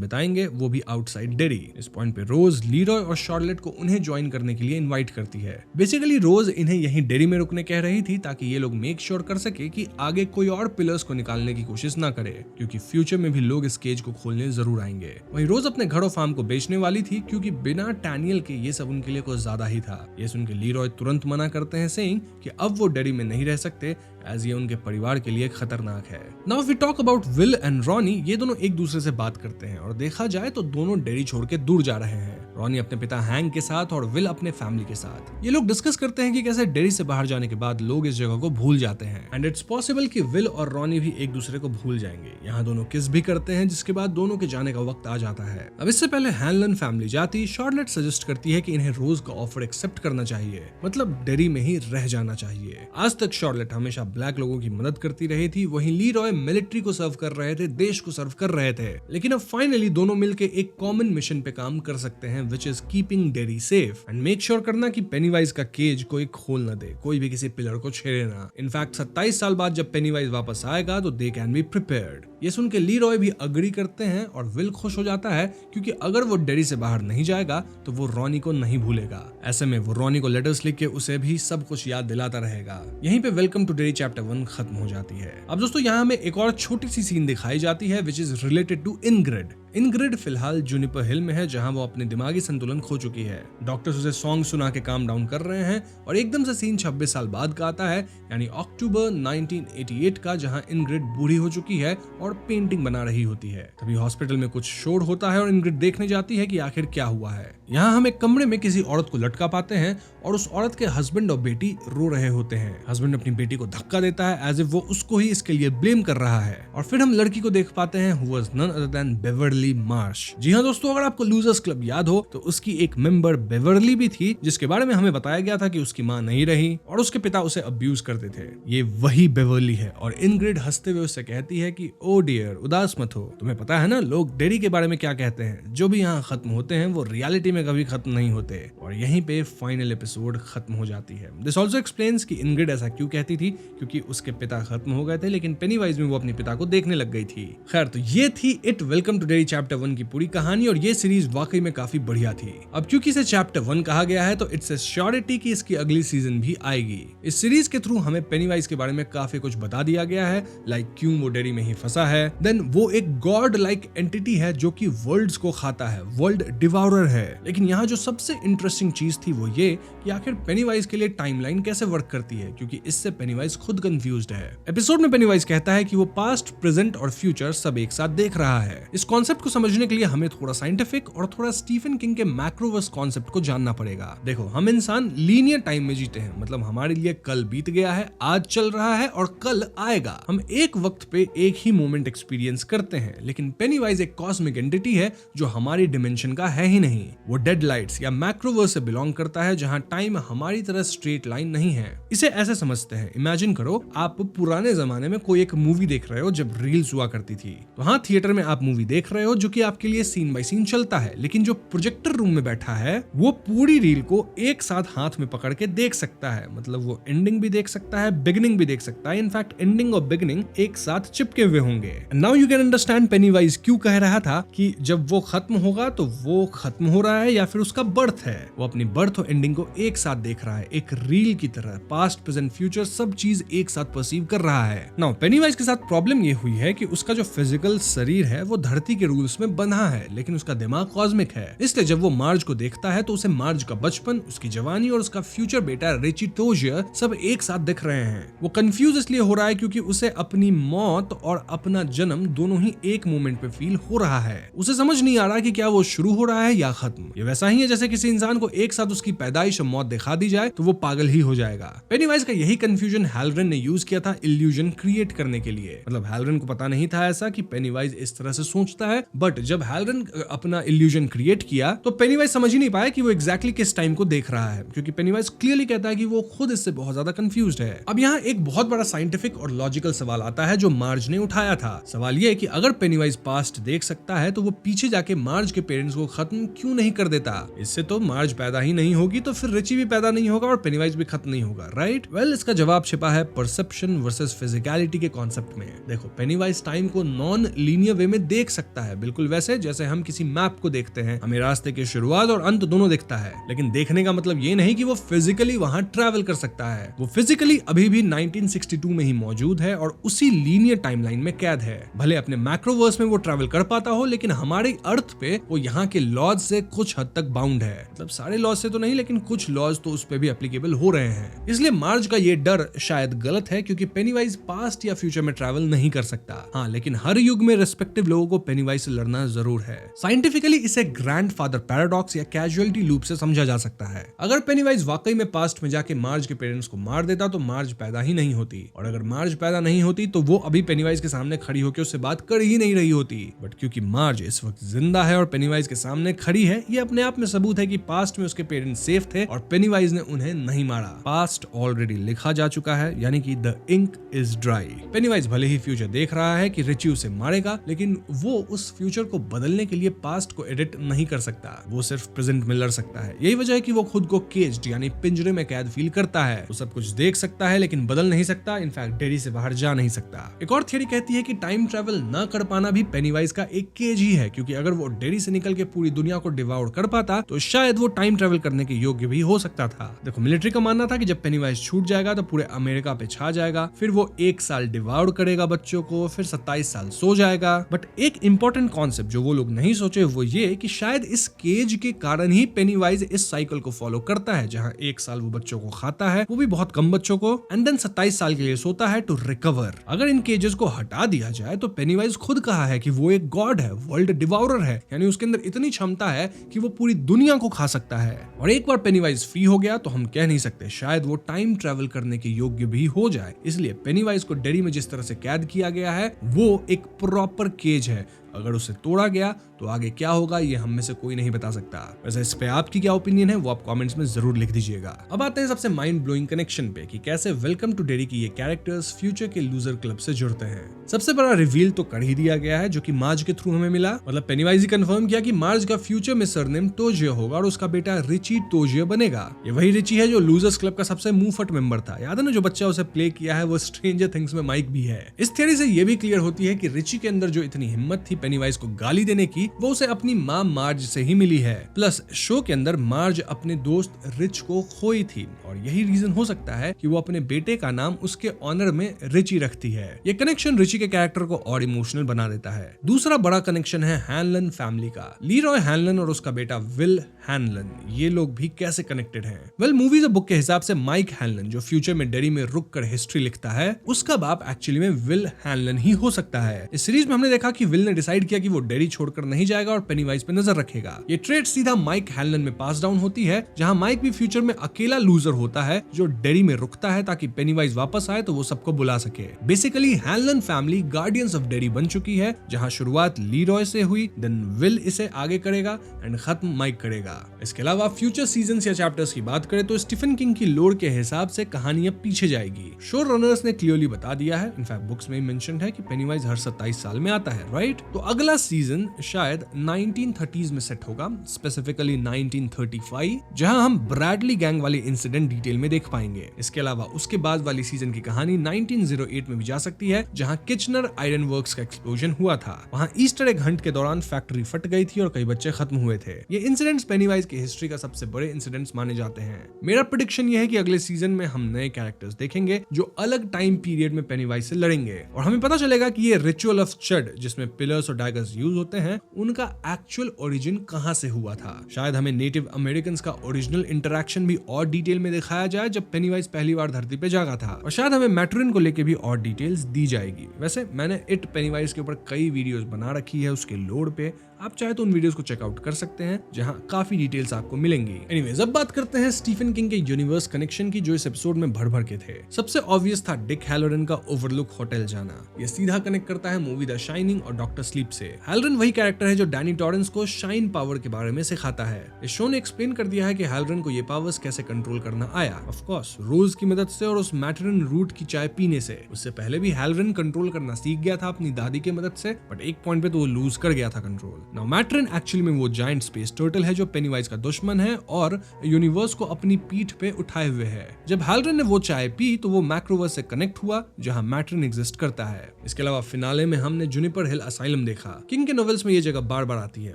बिताएंगे, वो भी आउटसाइड डेरी। इस पॉइंट पे रोज लीरॉय और शार्लेट को उन्हें ज्वाइन करने के लिए इनवाइट करती है। बेसिकली रोज इन्हें यहीं डेरी में रुकने कह रही थी ताकि ये लोग मेक श्योर कर सके कि आगे कोई और पिलर्स को निकालने की कोशिश ना करे, क्योंकि फ्यूचर में भी लोग इस केज को खोलने जरूर आएंगे। वहीं रोज अपने घर और फार्म को बेचने वाली थी क्योंकि बिना टैनियल के ये सब उनके लिए कुछ ज्यादा ही था। ये सुन के लीरॉय तुरंत मना करते हैं, सेइंग कि अब वो डेरी में नहीं रह सकते, एज ये उनके परिवार के लिए खतरनाक है। Now we talk about Will and Ronnie. ये दोनों एक दूसरे से बात करते हैं और देखा जाए तो दोनों डेरी छोड़ के दूर जा रहे हैं। रॉनी अपने पिता हैंक के साथ और विल अपने फैमिली के साथ। ये लोग डिस्कस करते हैं कि कैसे डेरी से बाहर जाने के बाद लोग इस जगह को भूल जाते हैं, एंड इट्स पॉसिबल कि विल और रॉनी भी एक दूसरे को भूल जाएंगे। यहाँ दोनों किस भी करते हैं, जिसके बाद दोनों के जाने का वक्त आ जाता है। अब इससे पहले हैलन फैमिली जाती, शार्लेट सजेस्ट करती है कि इन्हें रोज का ऑफर एक्सेप्ट करना चाहिए, मतलब डेरी में ही रह जाना चाहिए। आज तक शार्लेट हमेशा ब्लैक लोगों की मदद करती रही थी, वहीं लीरॉय मिलिट्री को सर्व कर रहे थे, देश को सर्व कर रहे थे, लेकिन अब फाइनली दोनों मिलकर एक कॉमन मिशन पे काम कर सकते हैं, which is keeping dairy safe and make sure करना कि पेनीवाइज का केज कोई खोल न दे, कोई भी किसी पिलर को छेड़े ना। इनफैक्ट 27 साल बाद जब पेनीवाइज वापस आएगा तो दे कैन बी प्रिपेयर्ड। ये सुन के लीरॉय भी अग्री करते हैं और विल खुश हो जाता है क्योंकि अगर वो डेरी से बाहर नहीं जाएगा तो वो रॉनी को नहीं भूलेगा। ऐसे में वो रॉनी को लेटर्स लिख के उसे भी सब कुछ याद दिलाता रहेगा। यहीं पे वेलकम टू डेरी चैप्टर 1 खत्म हो जाती है। अब दोस्तों यहाँ हमें एक और छोटी सी सीन दिखाई जाती है which is related to Ingrid. Ingrid फिलहाल जूनिपर हिल में है जहां वो अपने दिमागी संतुलन खो चुकी है। डॉक्टर्स उसे सॉन्ग सुना के काम डाउन कर रहे हैं और एकदम से सीन 26 साल बाद का आता है, यानी अक्टूबर 1988 का, जहां इनग्रिड बूढ़ी हो चुकी है और पेंटिंग बना रही होती है। तभी हॉस्पिटल में कुछ शोर होता है और इनग्रिड देखने जाती है कि आखिर क्या हुआ है। यहाँ हम एक कमरे में किसी औरत को लटका पाते हैं और उस औरत के हस्बैंड और बेटी रो रहे होते हैं। हस्बैंड अपनी बेटी को धक्का देता है एज इफ वो उसको ही इसके लिए ब्लेम कर रहा है। और फिर हम लड़की को देख पाते हैं who was none other than Beverly Marsh. जी हाँ दोस्तों, अगर आपको लूजर्स क्लब याद हो तो उसकी एक मेंबर बेवर्ली भी थी, जिसके बारे में हमें बताया गया था कि उसकी माँ नहीं रही और उसके पिता उसे अब्यूज करते थे। ये वही बेवर्ली है और इनग्रिड हंसते हुए उससे कहती है कि ओ डियर, उदास मत हो, तुम्हें पता है ना लोग डेरी के बारे में क्या कहते हैं, जो भी यहाँ खत्म होते हैं वो रियलिटी में कभी खत्म नहीं होते। और यहीं पे फाइनल एपिसोड खत्म हो जाती है। दिस ऑल्सो एक्सप्लेन्स कि इनग्रिड ऐसा क्यों कहती थी, क्योंकि उसके पिता खत्म हो गए थे, लेकिन पेनीवाइज में वो अपने पिता को देखने लग गई थी। खैर, तो ये थी It welcome to Derry chapter 1 की पूरी कहानी और ये सीरीज वाकई में काफी बढ़िया थी। अब क्योंकि इसे चैप्टर 1 कहा गया है तो इट्स ए श्योरिटी कि इसकी अगली सीजन भी आएगी। इस सीरीज के थ्रू हमें पेनीवाइज के बारे में काफी कुछ बता दिया गया है, लाइक क्यों वो डेरी में ही फंसा है, देन वो एक गॉड लाइक एंटिटी है जो कि वर्ल्ड्स को खाता है, वर्ल्ड डिवाउरर है। लेकिन यहाँ जो सबसे इंटरेस्टिंग चीज थी वो ये कि आखिर पेनीवाइज के लिए टाइमलाइन कैसे वर्क करती है, क्योंकि इससे पेनीवाइज खुद कंफ्यूज्ड है। एपिसोड में पेनीवाइज कहता है कि वो पास्ट, प्रेजेंट और फ्यूचर सब एक साथ देख रहा है। इस कॉन्सेप्ट को समझने के लिए हमें थोड़ा साइंटिफिक और थोड़ा स्टीफन किंग के मैक्रोवर्स कॉन्सेप्ट को जानना पड़ेगा। देखो, हम इंसान लीनियर टाइम में जीते हैं, मतलब हमारे लिए कल बीत गया है, आज चल रहा है और कल आएगा। हम एक वक्त पे एक ही मोमेंट इवेंट एक्सपीरियंस करते हैं, लेकिन पेनीवाइज एक कॉस्मिक एंटिटी है जो हमारी डिमेंशन का है ही नहीं। वो डेडलाइट्स या मैक्रोवर्स से बिलोंग करता है, जहां टाइम हमारी तरह स्ट्रेट लाइन नहीं है। इसे ऐसे समझते हैं, इमेजिन करो आप पुराने जमाने में कोई एक मूवी देख रहे हो जब रील्स हुआ करती थी। तो हाँ, थिएटर में आप मूवी देख रहे हो जो कि आपके लिए सीन बाय सीन चलता है, लेकिन जो प्रोजेक्टर रूम में बैठा है वो पूरी रील को एक साथ हाथ में पकड़ के देख सकता है। मतलब वो एंडिंग भी देख सकता है, बिगिनिंग भी देख सकता है। इनफैक्ट एंडिंग और बिगिनिंग एक साथ चिपके हुए होंगे। Now you can understand penny-wise क्यों कह रहा था कि जब वो खत्म होगा तो वो खत्म हो रहा है या फिर उसका बर्थ है। वो अपनी बर्थ और एंडिंग को एक साथ देख रहा है, एक रील की तरह। पास्ट, प्रेजेंट, फ्यूचर सब चीज एक साथ परसीव कर रहा है। नाउ पेनीवाइज के साथ प्रॉब्लम ये हुई है कि उसका जो फिजिकल शरीर है वो धरती के रूल्स में बंधा है, लेकिन उसका दिमाग कॉस्मिक है। इसलिए जब वो मार्ज को देखता है तो उसे मार्ज का बचपन, उसकी जवानी और उसका फ्यूचर बेटा रिची टोजियर सब एक साथ दिख रहे हैं। वो कंफ्यूज इसलिए हो रहा है क्योंकि उसे अपनी मौत और अपना जन्म दोनों ही एक मोमेंट पे फील हो रहा है। उसे समझ नहीं आ रहा कि क्या वो शुरू हो रहा है या खत्म। ये वैसा ही है जैसे किसी इंसान को एक साथ उसकी पैदाइश और मौत दिखा दी जाए तो वो पागल ही हो जाएगा। पेनीवाइज का यही कंफ्यूजन हैलरन ने यूज किया था इल्यूजन क्रिएट करने के लिए। मतलब हैलरन को पता नहीं था ऐसा कि पेनीवाइज इस तरह से सोचता है, बट जब हैलरन अपना इल्यूजन क्रिएट किया तो पेनीवाइज समझ ही नहीं पाया कि वो एग्जैक्टली किस टाइम को देख रहा है, क्योंकि पेनीवाइज क्लियरली कहता है कि वो खुद इससे बहुत ज्यादा कंफ्यूज्ड है। अब यहाँ एक बहुत बड़ा साइंटिफिक और लॉजिकल सवाल आता है जो मार्ज ने उठाया था। सवाल ये है कि अगर पेनीवाइज पास्ट देख सकता है तो वो पीछे जाके मार्ज के पेरेंट्स को खत्म क्यों नहीं कर देता। इससे तो मार्ज पैदा ही नहीं होगी, तो फिर रिची भी पैदा नहीं होगा और पेनीवाइज भी खत्म नहीं होगा, राइट? वेल, इसका जवाब छिपा है परसेप्शन वर्सेस फिजिकलिटी के कॉन्सेप्ट में। देखो, पेनीवाइज टाइम को नॉन लीनियर वे में देख सकता है, बिल्कुल वैसे जैसे हम किसी मैप को देखते हैं। हमें रास्ते की शुरुआत और अंत दोनों दिखता है, लेकिन देखने का मतलब ये नहीं कि वो फिजिकली वहां ट्रैवल कर सकता है। वो फिजिकली अभी भी 1962 में ही मौजूद है और उसी लीनियर टाइमलाइन में कैद है। भले अपने मैक्रोवर्स में वो ट्रैवल कर पाता हो, लेकिन हमारे अर्थ पे वो यहाँ के लॉज से कुछ हद तक बाउंड है। मतलब सारे लॉज से तो नहीं, लेकिन कुछ लॉज तो उस पे भी एप्लीकेबल हो रहे हैं। इसलिए मार्ज का ये डर शायद गलत है, क्योंकि पेनीवाइज पास्ट या फ्यूचर में ट्रैवल नहीं कर सकता। हाँ, लेकिन हर युग में रिस्पेक्टिव लोगों को पेनीवाइज से लड़ना जरूर है। साइंटिफिकली इसे ग्रैंडफादर पैराडॉक्स या कैजुअलिटी लूप से समझा जा सकता है। अगर पेनीवाइज वाकई में पास्ट में जाके मार्ज के पेरेंट्स को मार देता तो मार्ज पैदा ही नहीं होती, और अगर मार्ज पैदा नहीं होती तो वो अभी पेनीवाइज के सामने खड़ी होकर उससे बात कर ही नहीं रही होती। बट क्योंकि मार्ज इस वक्त जिंदा है और पेनीवाइज के सामने खड़ी है, ये अपने आप में सबूत है कि पास्ट में उसके पेरेंट्स सेफ थे और पेनीवाइज ने उन्हें नहीं मारा। पास्ट ऑलरेडी लिखा जा चुका है, यानी कि the ink is dry. Pennywise भले ही फ्यूचर देख रहा है कि रिची उसे मारेगा, लेकिन वो उस फ्यूचर को बदलने के लिए पास्ट को एडिट नहीं कर सकता। वो सिर्फ प्रेजेंट में लड़ सकता है। यही वजह है कि वो खुद को केज्ड यानी पिंजरे में कैद फील करता है। वो सब कुछ देख सकता है लेकिन बदल नहीं सकता, इनफैक्ट डेरी से बाहर जा नहीं सकता। एक और थियरी कहती है कि टाइम ट्रैवल ना कर पाना भी पेनीवाइज का एक केज ही है, क्योंकि अगर वो डेरी से निकल के पूरी दुनिया को डिवाउर कर पाता तो शायद वो टाइम ट्रैवल करने के योग्य भी हो सकता था। देखो, मिलिट्री का मानना था कि जब पेनीवाइज छूट जाएगा तो पूरे अमेरिका पे छा जाएगा, फिर वो 1 साल डिवाउर करेगा बच्चों को, फिर 27 साल सो जाएगा। बट एक इंपॉर्टेंट कॉन्सेप्ट जो वो लोग नहीं सोचे वो ये कि शायद इस केज के कारण ही पेनीवाइज इस साइकिल को फॉलो करता है, जहां 1 साल वो बच्चों को खाता है, वो भी बहुत कम बच्चों को, एंड देन 27 साल के लिए सोता है टू रिकवर। अगर इन केजेस को हटा दिया जाए तो पेनीवाइज खुद कहा है कि वो एक गॉड है, वर्ल्ड डिवाउरर है, यानी उसके अंदर इतनी क्षमता है कि वो पूरी दुनिया को खा सकता है। और एक बार पेनीवाइज फ्री हो गया तो हम कह नहीं सकते, शायद वो टाइम ट्रैवल करने के योग्य भी हो जाए। इसलिए पेनीवाइज को डेरी में जिस तरह से कैद किया गया है वो एक प्रॉपर केज है। अगर उसे तोड़ा गया तो आगे क्या होगा ये हम में से कोई नहीं बता सकता। वैसे इस पे आपकी क्या ओपिनियन है वो आप कमेंट्स में जरूर लिख दीजिएगा। अब आते हैं सबसे माइंड ब्लोइंग कनेक्शन पे कि कैसे वेलकम टू डेरी की ये कैरेक्टर्स फ्यूचर के लूजर क्लब से जुड़ते हैं। सबसे बड़ा रिवील तो कर ही दिया गया है, जो कि मार्ज के थ्रू हमें मिला। मतलब पेनीवाइज ही कंफर्म किया कि मार्ज का फ्यूचर में सरनेम टोजियर होगा और उसका बेटा रिची टोजियर बनेगा। ये वही रिची है जो लूजर्स क्लब का सबसे मुंहफट मेंबर था। याद है ना, जो बच्चा उसे प्ले किया है वो स्ट्रेंजर थिंग्स में माइक भी है। इस थियरी से ये भी क्लियर होती है कि रिची के अंदर जो इतनी हिम्मत थी पेनीवाइज को गाली देने की, वो उसे अपनी माँ मार्ज से ही मिली है। प्लस शो के अंदर मार्ज अपने दोस्त रिच को खोई थी और यही रीजन हो सकता है कि वो अपने बेटे का नाम उसके ऑनर में रिची रखती है। ये कनेक्शन रिची के कैरेक्टर को और इमोशनल बना देता है। दूसरा बड़ा कनेक्शन है हैनलन फैमिली का। लीरॉय हैनलन और उसका बेटा विल हैनलन, ये लोग भी कैसे कनेक्टेड हैं? वेल, मूवीज और बुक के हिसाब से माइक हैनलन जो फ्यूचर में डेरी में रुक कर हिस्ट्री लिखता है, उसका बाप एक्चुअली में विल हैनलन ही हो सकता है। इस सीरीज में हमने देखा कि विल ने डिसाइड किया कि वो डेरी छोड़कर नहीं जाएगा और पेनीवाइज पे नजर रखेगा। ये ट्रेट सीधा माइक हैनलन में पास डाउन होती है, जहां माइक भी फ्यूचर में अकेला लूजर होता है जो डेरी में रुकता है ताकि पेनीवाइज वापस आए तो वो सबको बुला सके। Basically Hanlon family guardians of Derry बन चुकी है, जहां शुरुआत लीरॉय से हुई, देन विल इसे आगे करेगा एंड खत्म माइक करेगा। इसके अलावा फ्यूचर सीजन्स या चैप्टर्स की बात करें तो स्टीफन किंग की लोर के हिसाब से कहानियां पीछे जाएगी। शो रनर्स ने क्लियरली बता दिया है, इनफैक्ट बुक्स में मेंशन है कि पेनीवाइज हर 27 साल में आता है, राइट? तो अगला सीजन शायद 1930s में सेट होगा, स्पेसिफिकली 1935, जहां हम ब्रैडली गैंग वाले इंसिडेंट डिटेल में देख पाएंगे। इसके अलावा उसके बाद वाली सीजन की कहानी 1908 में भी जा सकती है, जहां किचनर आयरन वर्क्स का एक्सप्लोजन हुआ था। वहां ईस्टर एग हंट के दौरान फैक्ट्री फट गई थी और कई बच्चे खत्म हुए थे। ये इंसिडेंट्स पेनीवाइज की हिस्ट्री का सबसे बड़े इंसिडेंट्स माने जाते हैं। मेरा प्रेडिक्शन ये है कि अगले सीजन में हम नए कैरेक्टर्स देखेंगे जो अलग टाइम पीरियड में पेनीवाइज से लड़ेंगे और हमें पता चलेगा कि ये रिचुअल ऑफ चड, जिसमें पिलर्स और डैगर्स यूज होते हैं, उनका एक्चुअल ओरिजिन कहां से हुआ था। शायद हमें नेटिव अमेरिकन का ओरिजिनल इंटरेक्शन भी और डिटेल में दिखाया जाए जब पेनीवाइज पहली बार धरती पे जागा था, और शायद हमें मैट्रिन को लेके भी और डिटेल्स दी जाएगी। वैसे मैंने इट पेनीवाइज के ऊपर कई वीडियोस बना रखी है उसके लोड पे, आप चाहे तो उन वीडियोस को चेकआउट कर सकते हैं जहां काफी डिटेल्स आपको मिलेंगी। एनीवेज, अब बात करते हैं स्टीफन किंग के यूनिवर्स कनेक्शन की, जो इस एपिसोड में भर भर के थे। सबसे ऑब्वियस था डिक हैलोरन का ओवरलुक होटल जाना। ये सीधा कनेक्ट करता है मूवी द शाइनिंग और डॉक्टर स्लीप से। हैलोरन वही कैरेक्टर है जो डैनी टॉरेंस को शाइन पावर के बारे में सिखाता है। इस शो ने एक्सप्लेन कर दिया है कि हैलोरन को ये पावर्स कैसे कंट्रोल करना आया। ऑफ कोर्स रोज की मदद से और उस मैटरिन रूट की चाय पीने से। उससे पहले भी हैलोरन कंट्रोल करना सीख गया था अपनी दादी की मदद से, बट एक पॉइंट पे तो वो लूज कर गया था कंट्रोल। नाउ मैट्रिन एक्चुअली में वो जायंट स्पेस टर्टल है जो पेनीवाइज का दुश्मन है और यूनिवर्स को अपनी पीठ पे उठाए हुए है। जब हैलोरन ने वो चाय पी तो वो मैक्रोवर्स से कनेक्ट हुआ जहां मैट्रिन एग्जिस्ट करता है। इसके अलावा फिनाले में हमने जुनिपर हिल असाइलम देखा। किंग के नॉवेल्स में ये जगह बार बार आती है।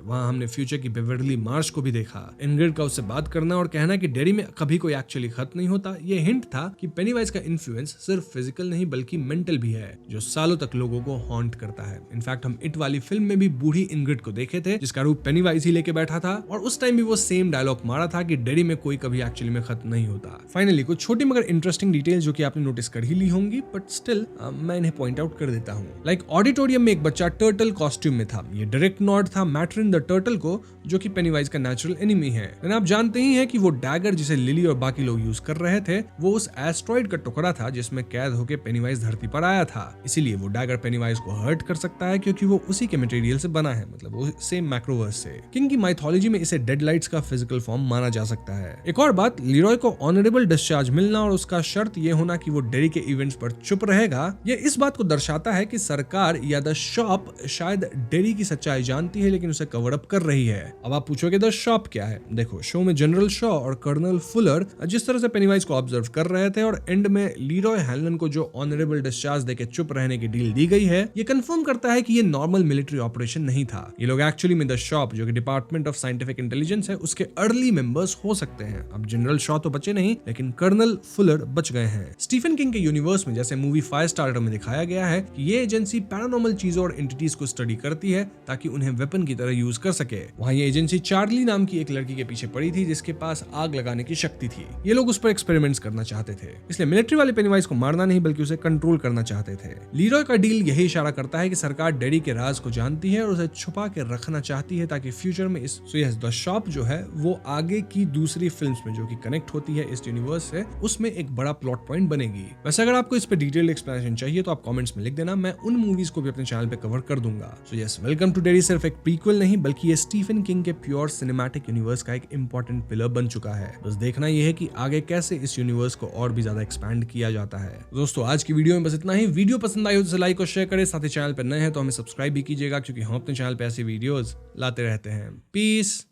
वहां हमने फ्यूचर की बेवर्ली मार्श को भी देखा। इनग्रिड का उससे बात करना और कहना कि डेरी में कभी कोई एक्चुअली खत्म नहीं होता, ये हिंट था कि पेनीवाइज का इन्फ्लुएंस सिर्फ फिजिकल नहीं बल्कि मेंटल भी है, जो सालों तक लोगों को हॉन्ट करता है। इनफैक्ट हम इट वाली फिल्म में भी बूढ़ी इनग्रिड को देखे थे, जिसका रूप पेनीवाइज ही लेके बैठा था, और उस टाइम भी वो सेम डायलॉग मारा था कि डेरी में कोई कभी एक्चुअली में खत्म नहीं होता। फाइनली कुछ छोटी मगर इंटरेस्टिंग डिटेल्स जो कि आपने नोटिस कर ही ली होंगी, बट स्टिल मैं इन्हें पॉइंट आउट कर देता हूँ। लाइक ऑडिटोरियम में एक बच्चा टर्टल कॉस्ट्यूम में था। ये डायरेक्ट नॉट था मैट्रिन द टर्टल को, जो कि पेनीवाइज का नेचुरल एनिमी है। आप जानते ही हैं कि वो डैगर जिसे लिली और बाकी लोग यूज कर रहे थे, वो उस एस्ट्रॉइड का टुकड़ा था जिसमें कैद होकर पेनीवाइज धरती पर आया था। इसीलिए वो डैगर पेनीवाइज को हर्ट कर सकता है क्योंकि वो उसी के मटेरियल से बना है, मतलब वो सेम मैक्रोवर्स से। किंग की माइथोलॉजी में इसे डेडलाइट्स का फिजिकल फॉर्म माना जा सकता है। एक और बात, लीरॉय को ऑनरेबल डिस्चार्ज मिलना और उसका शर्त ये होना कि वो डेरी के इवेंट्स पर चुप रहेगा, ये इस बात को दर्शाता है कि सरकार या द शॉप शायद डेरी की सच्चाई जानती है लेकिन उसे कवर अप कर रही है। अब आप पूछोगे द शॉप क्या है? देखो, शो में जनरल शॉ और कर्नल फुलर जिस तरह से पेनीवाइज को ऑब्जर्व कर रहे थे और एंड में लीरॉय हैनलन को जो ऑनरेबल डिस्चार्ज देके चुप रहने की डील दी गई है, ये कंफर्म करता है कि ये नॉर्मल मिलिट्री ऑपरेशन नहीं था। ये लोग एक्चुअली में द शॉप, जो कि डिपार्टमेंट ऑफ साइंटिफिक इंटेलिजेंस है, उसके अर्ली मेंबर्स हो सकते हैं। अब जनरल शॉ तो बचे नहीं, लेकिन कर्नल फुलर बच गए हैं। स्टीफन किंग के यूनिवर्स में जैसे मूवी फायर स्टार्टर में दिखाया गया है कि ये एजेंसी पैरानॉर्मल चीजों और एंटिटीज को स्टडी करती है ताकि उन्हें वेपन की तरह यूज कर सके। वहाँ ये एजेंसी चार्ली नाम की एक लड़की के पीछे पड़ी थी जिसके पास आग लगाने की शक्ति थी। ये लोग उस पर एक्सपेरिमेंट्स करना चाहते थे, इसलिए मिलिट्री वाले पेनीवाइज को मारना नहीं बल्कि उसे कंट्रोल करना चाहते थे। लीरॉय का डील यही इशारा करता है कि सरकार डेरी के राज को जानती है और उसे छुपा के रखना चाहती है ताकि फ्यूचर में इस द शॉप जो है वो आगे की दूसरी फिल्म्स में जो कि कनेक्ट होती है इस यूनिवर्स से, उसमें एक बड़ा प्लॉट पॉइंट बनेगी। वैसे अगर आपको इस पे डिटेल्ड एक्सप्लेनेशन चाहिए तो आप कमेंट्स में लिख देना, मैं उन मूवीज को भी अपने चैनल पे कवर कर दूंगा। So yes, welcome to Derry सिर्फ एक प्रीक्वल नहीं बल्कि ये स्टीफन किंग के प्योर सिनेमैटिक यूनिवर्स का एक इंपॉर्टेंट पिलर बन चुका है। बस देखना यह है कि आगे कैसे इस यूनिवर्स को और भी ज्यादा एक्सपैंड किया जाता है। दोस्तों, आज की वीडियो में बस इतना ही। वीडियो पसंद आई हो तो लाइक और शेयर करें, साथ ही चैनल पर नए हैं तो हमें सब्सक्राइब भी कीजिएगा क्योंकि हम अपने चैनल पे ऐसी वीडियोस लाते रहते हैं। पीस।